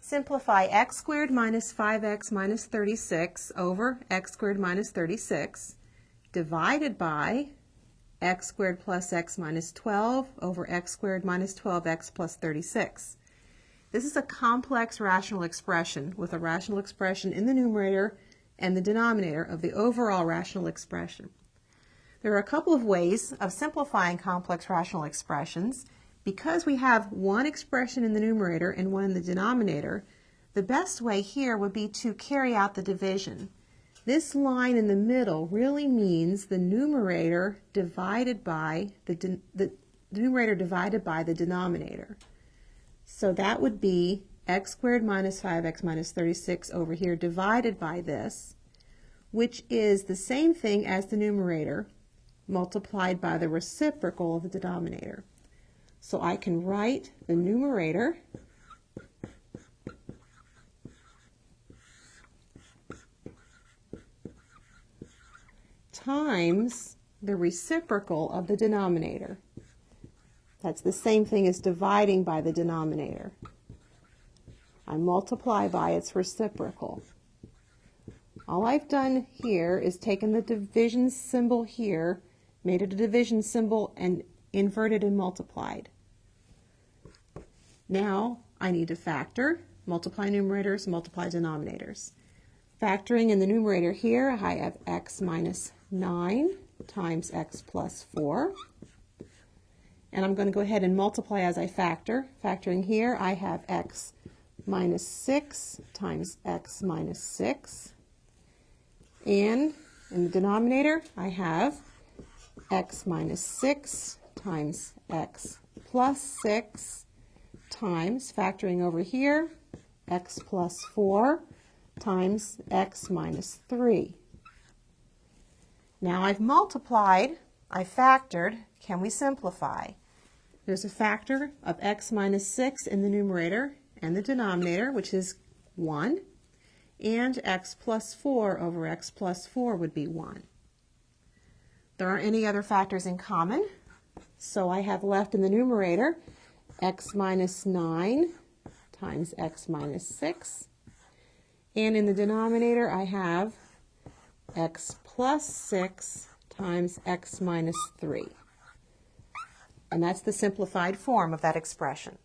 simplify x squared minus 5x minus 36 over x squared minus 36 divided by x squared plus x minus 12 over x squared minus 12x plus 36. This is a complex rational expression with a rational expression in the numerator and the denominator of the overall rational expression. There are a couple of ways of simplifying complex rational expressions. Because we have one expression in the numerator and one in the denominator, the best way here would be to carry out the division. This line in the middle really means the numerator divided by the denominator. So that would be x squared minus 5x minus 36 over here divided by this, which is the same thing as the numerator multiplied by the reciprocal of the denominator. So I can write the numerator times the reciprocal of the denominator. That's the same thing as dividing by the denominator. I multiply by its reciprocal. All I've done here is taken the division symbol here, made it a division symbol, and inverted and multiplied. Now I need to factor, multiply numerators, multiply denominators. Factoring in the numerator here, I have x minus 9 times x plus 4. And I'm going to go ahead and multiply as I factor. Factoring here, I have x minus 6 times x minus 6. And in the denominator, I have x minus 6 times x plus 6 times, factoring over here, x plus 4 times x minus 3. Now I've multiplied, I factored, can we simplify? There's a factor of x minus 6 in the numerator and the denominator, which is 1, and x plus 4 over x plus 4 would be 1. There aren't any other factors in common, so I have left in the numerator x minus 9 times x minus 6, and in the denominator I have x plus 6 times x minus 3. And that's the simplified form of that expression.